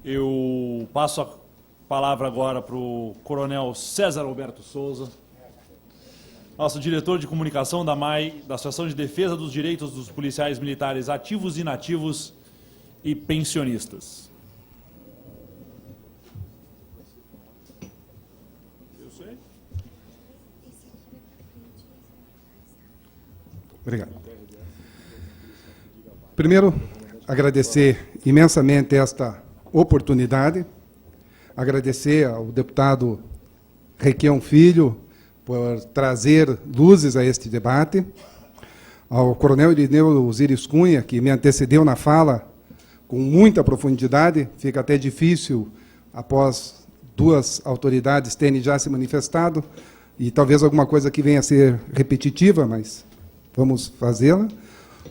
Eu passo a palavra agora para o Coronel César Alberto Souza, nosso diretor de comunicação da AMAI, da Associação de Defesa dos Direitos dos Policiais Militares Ativos, Inativos e Pensionistas. Obrigado. Primeiro, agradecer imensamente esta oportunidade, agradecer ao deputado Requião Filho por trazer luzes a este debate, ao coronel Irineu Osiris Cunha, que me antecedeu na fala com muita profundidade, fica até difícil, após duas autoridades terem já se manifestado, e talvez alguma coisa que venha a ser repetitiva, mas vamos fazê-la.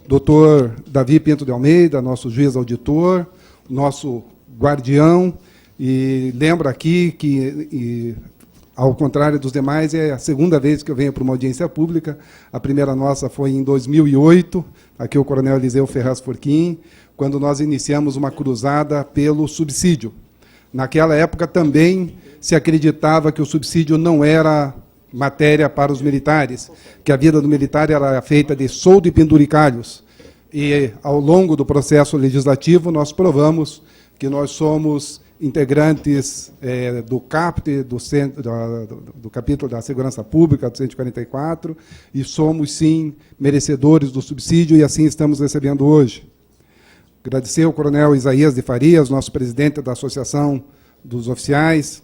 Doutor Davi Pinto de Almeida, nosso juiz auditor, nosso guardião, e lembro aqui que, ao contrário dos demais, é a segunda vez que eu venho para uma audiência pública. A primeira nossa foi em 2008, aqui o coronel Eliseu Ferraz Forquim, quando nós iniciamos uma cruzada pelo subsídio. Naquela época também se acreditava que o subsídio não era matéria para os militares, que a vida do militar era feita de soldo e penduricalhos. E, ao longo do processo legislativo, nós provamos que nós somos integrantes do CAPT, do capítulo da Segurança Pública, do 144, e somos, sim, merecedores do subsídio, e assim estamos recebendo hoje. Agradecer ao coronel Isaías de Farias, nosso presidente da Associação dos Oficiais,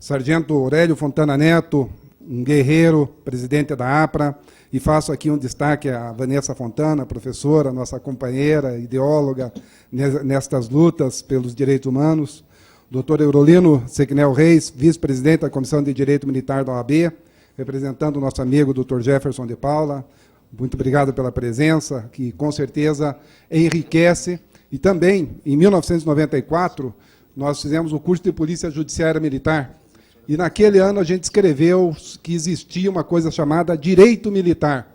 sargento Aurélio Fontana Neto, um guerreiro, presidente da APRA, e faço aqui um destaque à Vanessa Fontana, professora, nossa companheira, ideóloga nestas lutas pelos direitos humanos, doutor Eurolino Sequinel Reis, vice-presidente da Comissão de Direito Militar da OAB, representando o nosso amigo doutor Jefferson de Paula. Muito obrigado pela presença, que com certeza enriquece. E também, em 1994, nós fizemos o curso de Polícia Judiciária Militar, e naquele ano a gente escreveu que existia uma coisa chamada direito militar.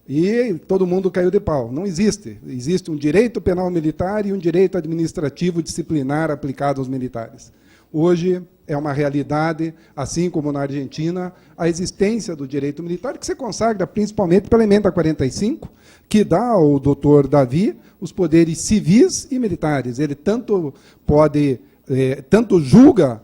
E todo mundo caiu de pau. Não existe. Existe um direito penal militar e um direito administrativo disciplinar aplicado aos militares. Hoje é uma realidade, assim como na Argentina, a existência do direito militar, que se consagra principalmente pela emenda 45, que dá ao doutor Davi os poderes civis e militares. Ele tanto julga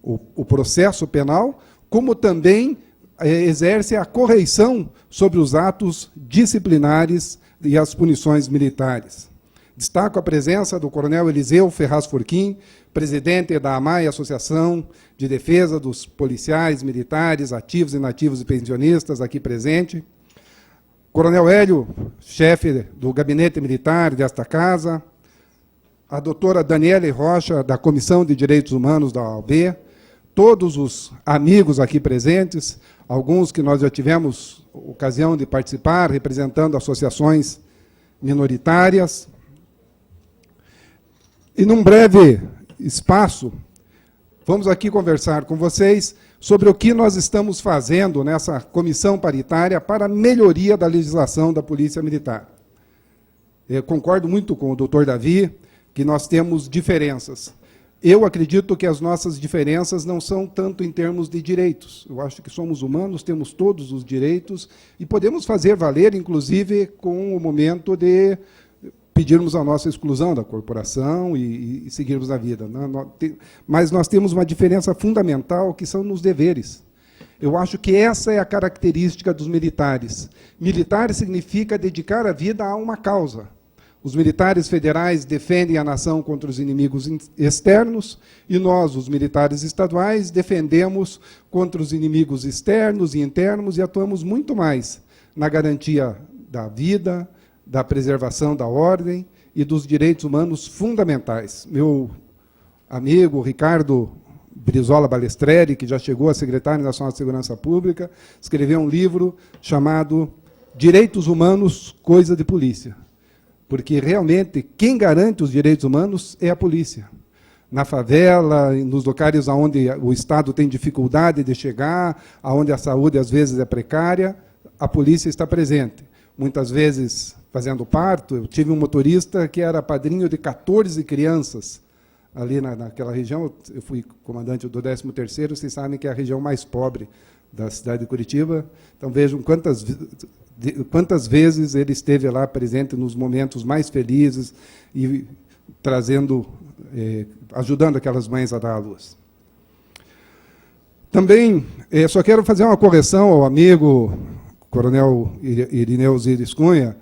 o processo penal, como também exerce a correição sobre os atos disciplinares e as punições militares. Destaco a presença do coronel Eliseu Ferraz Forquim, presidente da AMAI, Associação de Defesa dos Policiais Militares Ativos, Inativos e Pensionistas, aqui presente. Coronel Hélio, chefe do gabinete militar desta casa. A doutora Daniele Rocha, da Comissão de Direitos Humanos da OAB. Todos os amigos aqui presentes, alguns que nós já tivemos ocasião de participar, representando associações minoritárias. E, num breve espaço, vamos aqui conversar com vocês sobre o que nós estamos fazendo nessa comissão paritária para a melhoria da legislação da Polícia Militar. Eu concordo muito com o doutor Davi, que nós temos diferenças. Eu acredito que as nossas diferenças não são tanto em termos de direitos. Eu acho que somos humanos, temos todos os direitos e podemos fazer valer, inclusive, com o momento de pedirmos a nossa exclusão da corporação e seguirmos a vida. Mas nós temos uma diferença fundamental, que são nos deveres. Eu acho que essa é a característica dos militares. Militar significa dedicar a vida a uma causa. Os militares federais defendem a nação contra os inimigos externos e nós, os militares estaduais, defendemos contra os inimigos externos e internos e atuamos muito mais na garantia da vida, da preservação da ordem e dos direitos humanos fundamentais. Meu amigo Ricardo Brizola Balestreri, que já chegou a secretário nacional de Segurança Pública, escreveu um livro chamado Direitos Humanos, Coisa de Polícia. Porque, realmente, quem garante os direitos humanos é a polícia. Na favela, nos locais onde o Estado tem dificuldade de chegar, onde a saúde, às vezes, é precária, a polícia está presente. Muitas vezes, fazendo parto, eu tive um motorista que era padrinho de 14 crianças ali naquela região. Eu fui comandante do 13º, vocês sabem que é a região mais pobre da cidade de Curitiba. Então, vejam quantas vezes ele esteve lá presente nos momentos mais felizes e trazendo, ajudando aquelas mães a dar à luz. Também, só quero fazer uma correção ao amigo Coronel Irineu Osiris Cunha,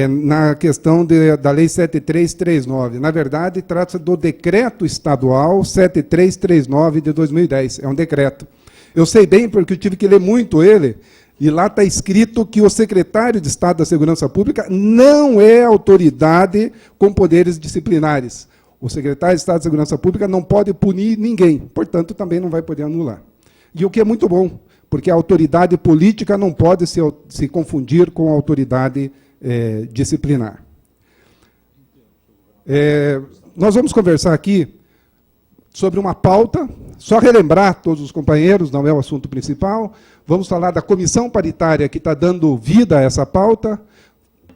na questão da Lei 7339. Na verdade, trata-se do Decreto Estadual 7339 de 2010. É um decreto. Eu sei bem, porque eu tive que ler muito ele, e lá está escrito que o secretário de Estado da Segurança Pública não é autoridade com poderes disciplinares. O secretário de Estado da Segurança Pública não pode punir ninguém, portanto, também não vai poder anular. E o que é muito bom, porque a autoridade política não pode se confundir com a autoridade disciplinar. Nós vamos conversar aqui sobre uma pauta, só relembrar todos os companheiros, não é o assunto principal. Vamos falar da comissão paritária que está dando vida a essa pauta,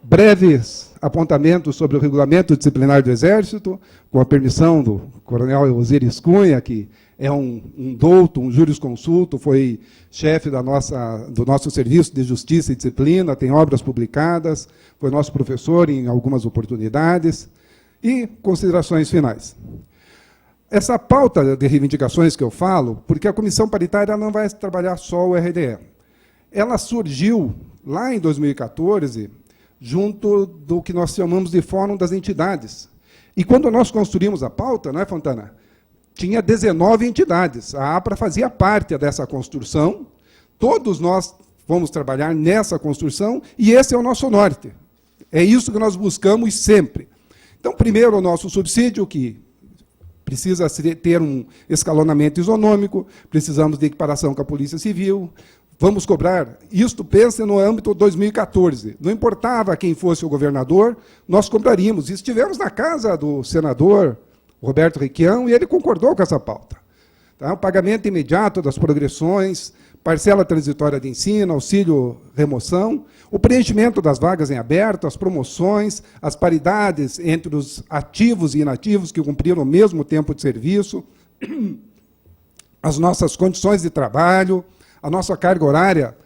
breves apontamentos sobre o regulamento disciplinar do Exército, com a permissão do coronel Osiris Cunha, que é um douto, um jurisconsulto, foi chefe do nosso Serviço de Justiça e Disciplina, tem obras publicadas, foi nosso professor em algumas oportunidades, e considerações finais. Essa pauta de reivindicações que eu falo, porque a comissão paritária não vai trabalhar só o RDE. Ela surgiu lá em 2014, junto do que nós chamamos de Fórum das Entidades. E quando nós construímos a pauta, não é, Fontana? Tinha 19 entidades. A APRA fazia parte dessa construção. Todos nós vamos trabalhar nessa construção, e esse é o nosso norte. É isso que nós buscamos sempre. Então, primeiro, o nosso subsídio, que precisa ter um escalonamento isonômico, precisamos de equiparação com a Polícia Civil, vamos cobrar. Isto, pense no âmbito de 2014. Não importava quem fosse o governador, nós cobraríamos. Estivemos na casa do senador Roberto Requião e ele concordou com essa pauta. Tá? O pagamento imediato das progressões, parcela transitória de ensino, auxílio remoção, o preenchimento das vagas em aberto, as promoções, as paridades entre os ativos e inativos que cumpriram o mesmo tempo de serviço, as nossas condições de trabalho, a nossa carga horária,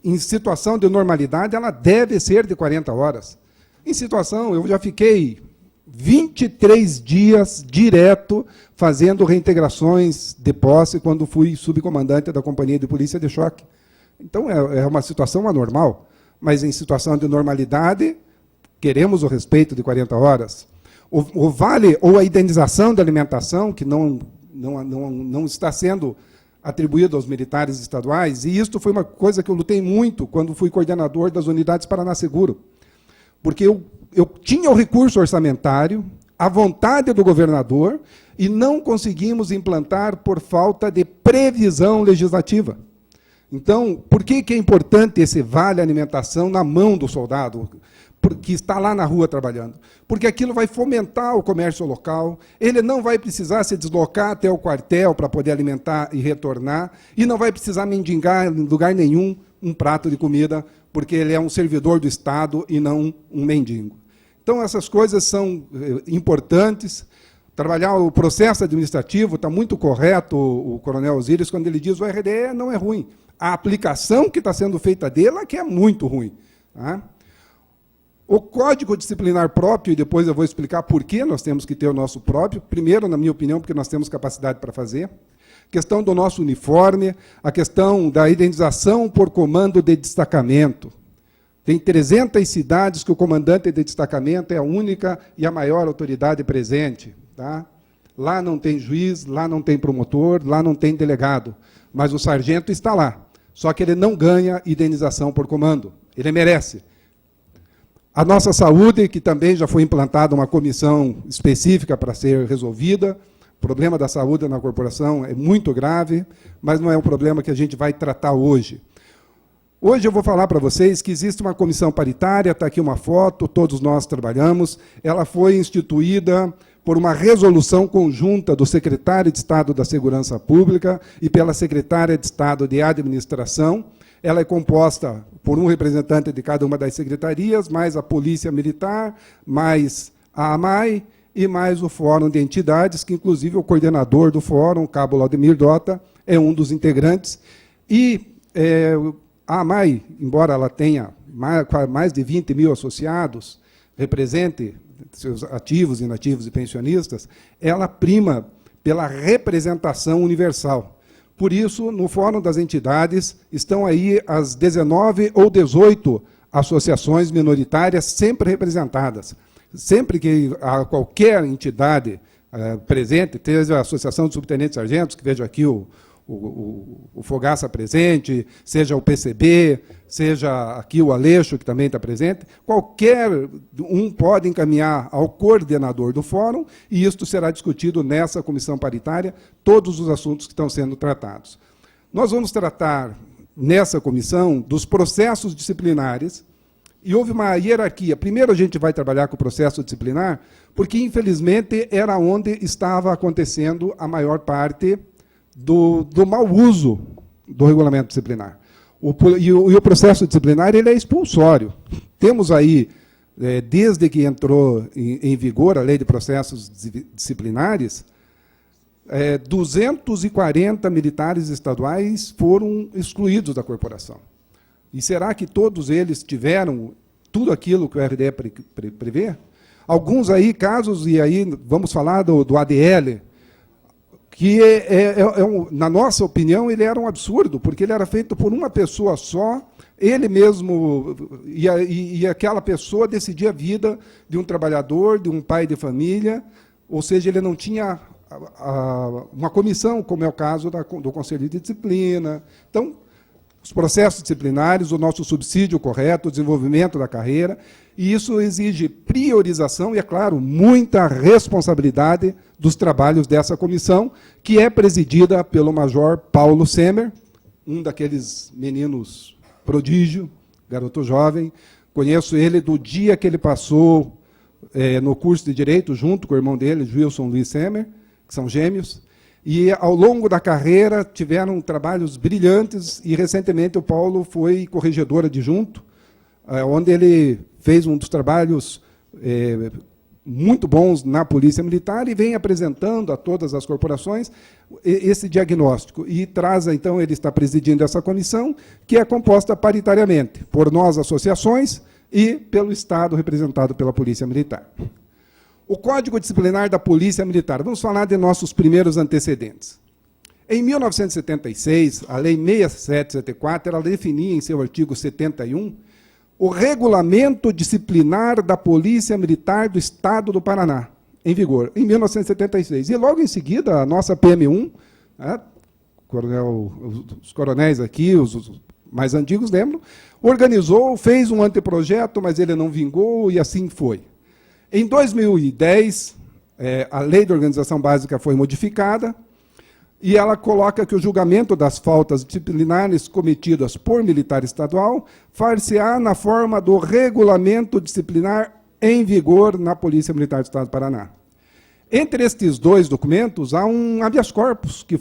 em situação de normalidade, ela deve ser de 40 horas. Em situação, eu já fiquei 23 dias direto fazendo reintegrações de posse quando fui subcomandante da Companhia de Polícia de Choque. Então, é uma situação anormal, mas em situação de normalidade, queremos o respeito de 40 horas. O vale ou a indenização de alimentação, que não está sendo atribuído aos militares estaduais, e isto foi uma coisa que eu lutei muito quando fui coordenador das unidades Paraná Seguro, porque eu tinha o recurso orçamentário, a vontade do governador, e não conseguimos implantar por falta de previsão legislativa. Então, por que é importante esse vale alimentação na mão do soldado, que está lá na rua trabalhando? Porque aquilo vai fomentar o comércio local, ele não vai precisar se deslocar até o quartel para poder alimentar e retornar, e não vai precisar mendigar em lugar nenhum um prato de comida, porque ele é um servidor do Estado e não um mendigo. Então, essas coisas são importantes. Trabalhar o processo administrativo, está muito correto o coronel Osiris, quando ele diz que o RDE não é ruim. A aplicação que está sendo feita dele é que é muito ruim. Tá? O Código Disciplinar próprio, e depois eu vou explicar por que nós temos que ter o nosso próprio, primeiro, na minha opinião, porque nós temos capacidade para fazer, questão do nosso uniforme, a questão da indenização por comando de destacamento. Tem 300 cidades que o comandante de destacamento é a única e a maior autoridade presente. Tá? Lá não tem juiz, lá não tem promotor, lá não tem delegado, mas o sargento está lá. Só que ele não ganha indenização por comando, ele merece. A nossa saúde, que também já foi implantada uma comissão específica para ser resolvida, o problema da saúde na corporação é muito grave, mas não é um problema que a gente vai tratar hoje. Hoje eu vou falar para vocês que existe uma comissão paritária, está aqui uma foto, todos nós trabalhamos, ela foi instituída por uma resolução conjunta do secretário de Estado da Segurança Pública e pela secretária de Estado de Administração. Ela é composta por um representante de cada uma das secretarias, mais a Polícia Militar, mais a AMAI, e mais o Fórum de Entidades, que inclusive o coordenador do Fórum, Cabo Laudemir Dota, é um dos integrantes. E a AMAI, embora ela tenha mais de 20 mil associados, represente seus ativos, inativos e pensionistas, ela prima pela representação universal. Por isso, no Fórum das Entidades, estão aí as 19 ou 18 associações minoritárias sempre representadas. Sempre que há qualquer entidade presente, seja a Associação de Subtenentes Sargentos, que vejo aqui o Fogaça presente, seja o PCB, seja aqui o Aleixo, que também está presente, qualquer um pode encaminhar ao coordenador do fórum, e isto será discutido nessa comissão paritária, todos os assuntos que estão sendo tratados. Nós vamos tratar, nessa comissão, dos processos disciplinares, e houve uma hierarquia. Primeiro a gente vai trabalhar com o processo disciplinar, porque, infelizmente, era onde estava acontecendo a maior parte do mau uso do regulamento disciplinar. E o processo disciplinar ele é expulsório. Temos aí, desde que entrou em vigor a Lei de Processos Disciplinares, 240 militares estaduais foram excluídos da corporação. E será que todos eles tiveram tudo aquilo que o RDE prevê? Alguns aí, casos, e aí vamos falar do ADL, que, na nossa opinião, ele era um absurdo, porque ele era feito por uma pessoa só, ele mesmo, e aquela pessoa decidia a vida de um trabalhador, de um pai de família, ou seja, ele não tinha uma comissão, como é o caso do Conselho de Disciplina. Então, os processos disciplinares, o nosso subsídio correto, o desenvolvimento da carreira, e isso exige priorização e, é claro, muita responsabilidade dos trabalhos dessa comissão, que é presidida pelo Major Paulo Semer, um daqueles meninos prodígio, garoto jovem. Conheço ele do dia que ele passou no curso de Direito, junto com o irmão dele, Wilson Luiz Semer, que são gêmeos, e, ao longo da carreira, tiveram trabalhos brilhantes, e, recentemente, o Paulo foi corregedor adjunto, onde ele fez um dos trabalhos muito bons na Polícia Militar e vem apresentando a todas as corporações esse diagnóstico. E traz, então, ele está presidindo essa comissão, que é composta paritariamente por nós, associações, e pelo Estado, representado pela Polícia Militar. O Código Disciplinar da Polícia Militar. Vamos falar de nossos primeiros antecedentes. Em 1976, a Lei 6774, ela definia em seu artigo 71 o regulamento disciplinar da Polícia Militar do Estado do Paraná, em vigor, em 1976. E, logo em seguida, a nossa PM1, os coronéis aqui, os mais antigos lembram, organizou, fez um anteprojeto, mas ele não vingou, e assim foi. Em 2010, a Lei de Organização Básica foi modificada, e ela coloca que o julgamento das faltas disciplinares cometidas por militar estadual far-se-á na forma do regulamento disciplinar em vigor na Polícia Militar do Estado do Paraná. Entre estes dois documentos, há um habeas corpus que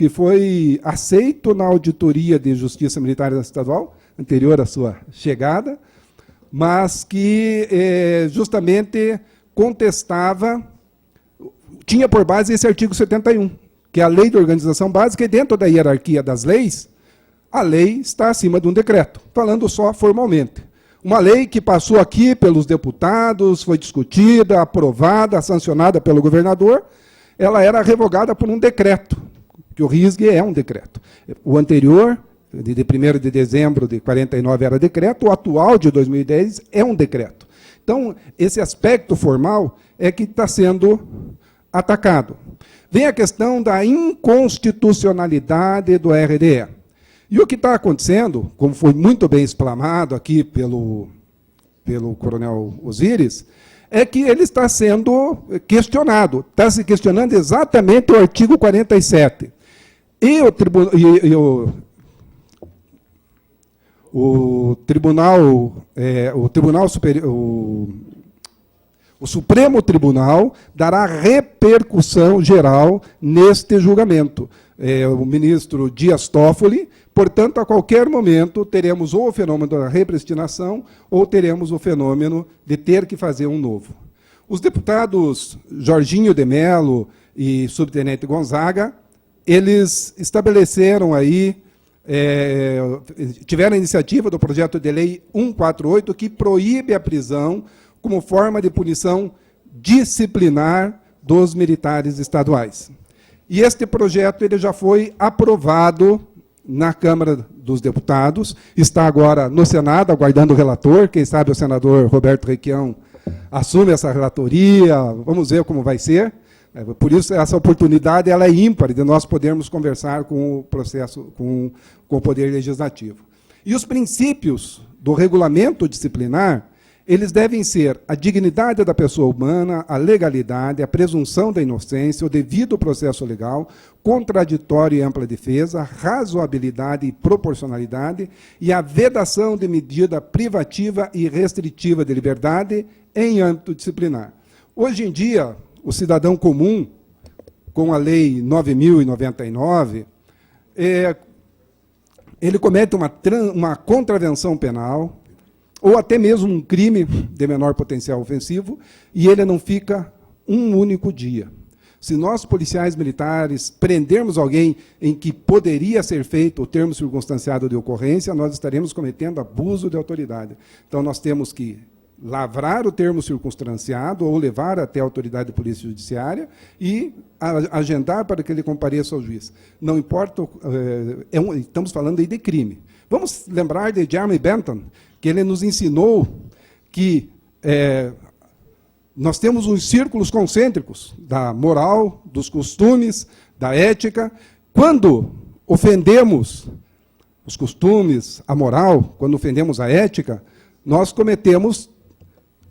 foi aceito na Auditoria de Justiça Militar Estadual, anterior à sua chegada, mas que justamente contestava, tinha por base esse artigo 71, que é a Lei de Organização Básica, e dentro da hierarquia das leis, a lei está acima de um decreto, falando só formalmente. Uma lei que passou aqui pelos deputados, foi discutida, aprovada, sancionada pelo governador, ela era revogada por um decreto, que o RISG é um decreto. O anterior, de 1º de dezembro de 49, era decreto, o atual, de 2010, é um decreto. Então, esse aspecto formal é que está sendo atacado. Vem a questão da inconstitucionalidade do RDE. E o que está acontecendo, como foi muito bem explanado aqui pelo coronel Osíris, é que ele está sendo questionado. Está se questionando exatamente o artigo 47. E o Supremo Tribunal dará repercussão geral neste julgamento. O ministro Dias Toffoli, portanto, a qualquer momento, teremos ou o fenômeno da repristinação ou teremos o fenômeno de ter que fazer um novo. Os deputados Jorginho de Mello e subtenente Gonzaga, eles estabeleceram aí, tiveram a iniciativa do projeto de lei 148, que proíbe a prisão como forma de punição disciplinar dos militares estaduais. E este projeto ele já foi aprovado na Câmara dos Deputados, está agora no Senado, aguardando o relator, quem sabe o senador Roberto Requião assume essa relatoria, vamos ver como vai ser. Por isso, essa oportunidade ela é ímpar de nós podermos conversar com o processo, com o Poder Legislativo. E os princípios do regulamento disciplinar, eles devem ser a dignidade da pessoa humana, a legalidade, a presunção da inocência, o devido processo legal, contraditório e ampla defesa, razoabilidade e proporcionalidade e a vedação de medida privativa e restritiva de liberdade em âmbito disciplinar. Hoje em dia, o cidadão comum, com a Lei 9.099, ele comete uma contravenção penal, ou até mesmo um crime de menor potencial ofensivo, e ele não fica um único dia. Se nós, policiais militares, prendermos alguém em que poderia ser feito o termo circunstanciado de ocorrência, nós estaremos cometendo abuso de autoridade. Então, nós temos que lavrar o termo circunstanciado ou levar até a autoridade de polícia judiciária e agendar para que ele compareça ao juiz. Não importa, estamos falando aí de crime. Vamos lembrar de Jeremy Bentham, que ele nos ensinou que nós temos uns círculos concêntricos da moral, dos costumes, da ética. Quando ofendemos os costumes, a moral, quando ofendemos a ética, nós cometemos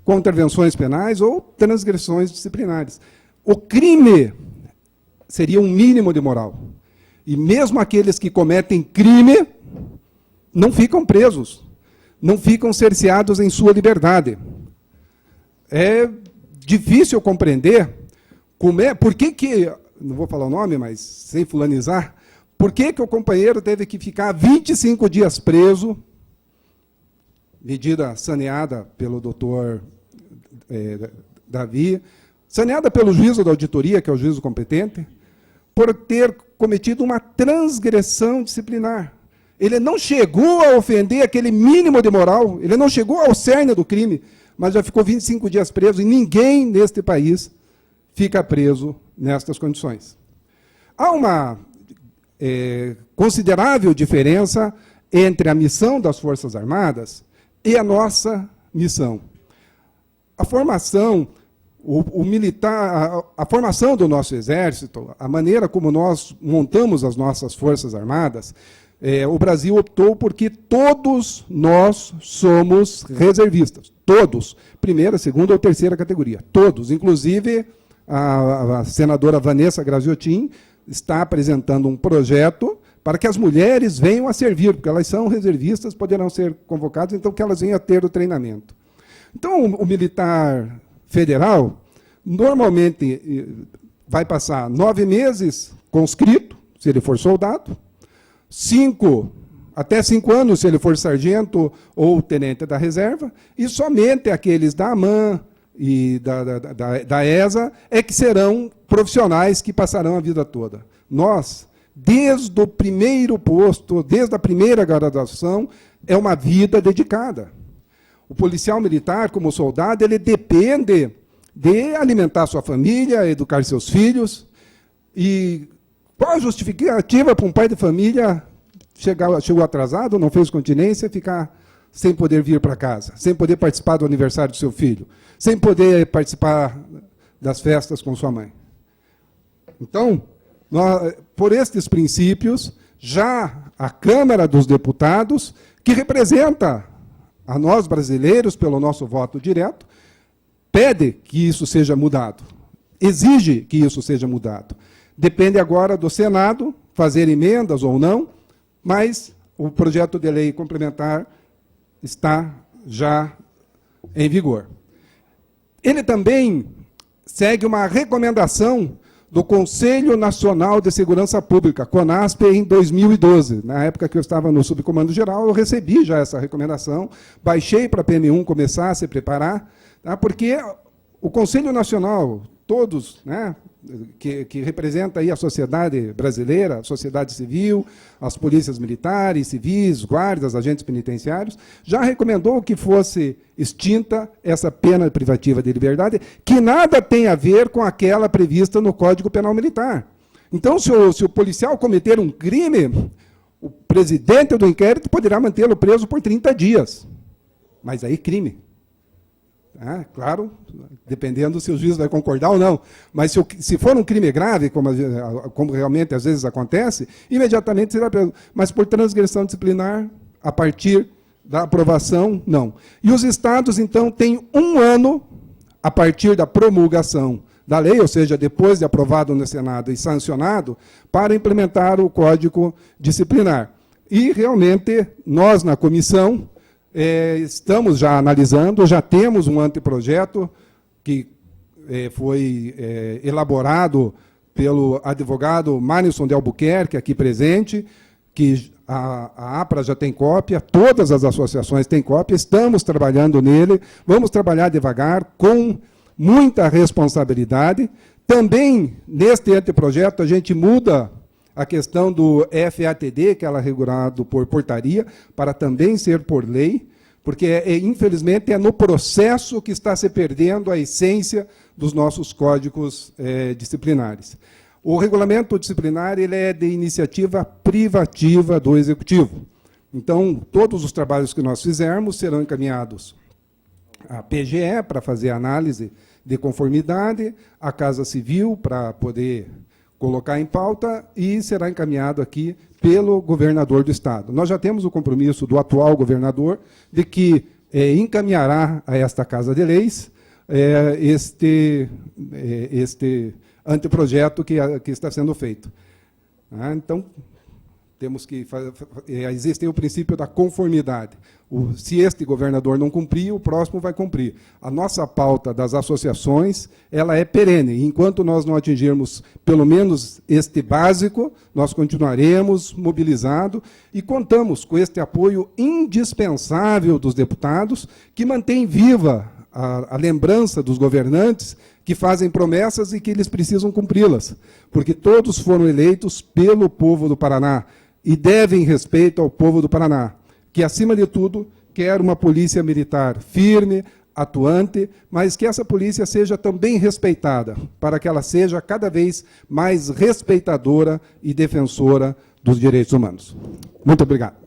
contravenções penais ou transgressões disciplinares. O crime seria um mínimo de moral. E mesmo aqueles que cometem crime não ficam presos, não ficam cerceados em sua liberdade. É difícil compreender por que, não vou falar o nome, mas sem fulanizar, por que o companheiro teve que ficar 25 dias preso, medida saneada pelo doutor Davi, saneada pelo juízo da auditoria, que é o juízo competente, por ter cometido uma transgressão disciplinar. Ele não chegou a ofender aquele mínimo de moral, ele não chegou ao cerne do crime, mas já ficou 25 dias preso, e ninguém neste país fica preso nestas condições. Há uma considerável diferença entre a missão das Forças Armadas e a nossa missão. A formação, a formação do nosso Exército, a maneira como nós montamos as nossas Forças Armadas, o Brasil optou porque todos nós somos reservistas. Todos. Primeira, segunda ou terceira categoria. Todos. Inclusive, a senadora Vanessa Graziotin está apresentando um projeto para que as mulheres venham a servir, porque elas são reservistas, poderão ser convocadas, então que elas venham a ter o treinamento. Então, o militar federal, normalmente, vai passar 9 meses conscrito, se ele for soldado, até 5 anos, se ele for sargento ou tenente da reserva, e somente aqueles da AMAN e da ESA é que serão profissionais que passarão a vida toda. Nós, desde o primeiro posto, desde a primeira graduação, é uma vida dedicada. O policial militar, como soldado, ele depende de alimentar sua família, educar seus filhos. E qual a justificativa para um pai de família chegou atrasado, não fez continência, ficar sem poder vir para casa, sem poder participar do aniversário do seu filho, sem poder participar das festas com sua mãe? Então, por estes princípios, já a Câmara dos Deputados, que representa a nós brasileiros pelo nosso voto direto, pede que isso seja mudado, exige que isso seja mudado. Depende agora do Senado fazer emendas ou não, mas o projeto de lei complementar está já em vigor. Ele também segue uma recomendação do Conselho Nacional de Segurança Pública, CONASP, em 2012. Na época que eu estava no Subcomando Geral, eu recebi já essa recomendação, baixei para a PM1 começar a se preparar, tá? Porque O Conselho Nacional, todos, né, que representa aí a sociedade brasileira, a sociedade civil, as polícias militares, civis, guardas, agentes penitenciários, já recomendou que fosse extinta essa pena privativa de liberdade, que nada tem a ver com aquela prevista no Código Penal Militar. Então, se o policial cometer um crime, o presidente do inquérito poderá mantê-lo preso por 30 dias. Mas aí, crime. Claro, dependendo se o juiz vai concordar ou não. Mas se for um crime grave, como realmente às vezes acontece, imediatamente será preso. Mas por transgressão disciplinar, a partir da aprovação, não. E os estados, então, têm 1 ano, a partir da promulgação da lei, ou seja, depois de aprovado no Senado e sancionado, para implementar o Código Disciplinar. E, realmente, nós, na comissão, estamos já analisando, já temos um anteprojeto que foi elaborado pelo advogado Manilson de Albuquerque, aqui presente, que a APRA já tem cópia, todas as associações têm cópia, estamos trabalhando nele, vamos trabalhar devagar, com muita responsabilidade. Também, neste anteprojeto, a gente muda a questão do FATD, que ela é regulado por portaria, para também ser por lei, porque, infelizmente, é no processo que está se perdendo a essência dos nossos códigos disciplinares. O regulamento disciplinar ele é de iniciativa privativa do Executivo. Então, todos os trabalhos que nós fizermos serão encaminhados à PGE, para fazer análise de conformidade, à Casa Civil, para poder colocar em pauta, e será encaminhado aqui pelo governador do Estado. Nós já temos o compromisso do atual governador de que encaminhará a esta Casa de Leis este anteprojeto que está sendo feito. Então, temos que existe o princípio da conformidade. Se este governador não cumprir, o próximo vai cumprir. A nossa pauta das associações ela é perene. Enquanto nós não atingirmos pelo menos este básico, nós continuaremos mobilizados e contamos com este apoio indispensável dos deputados, que mantém viva a lembrança dos governantes que fazem promessas e que eles precisam cumpri-las, porque todos foram eleitos pelo povo do Paraná e devem respeito ao povo do Paraná, que, acima de tudo, quer uma polícia militar firme, atuante, mas que essa polícia seja também respeitada, para que ela seja cada vez mais respeitadora e defensora dos direitos humanos. Muito obrigado.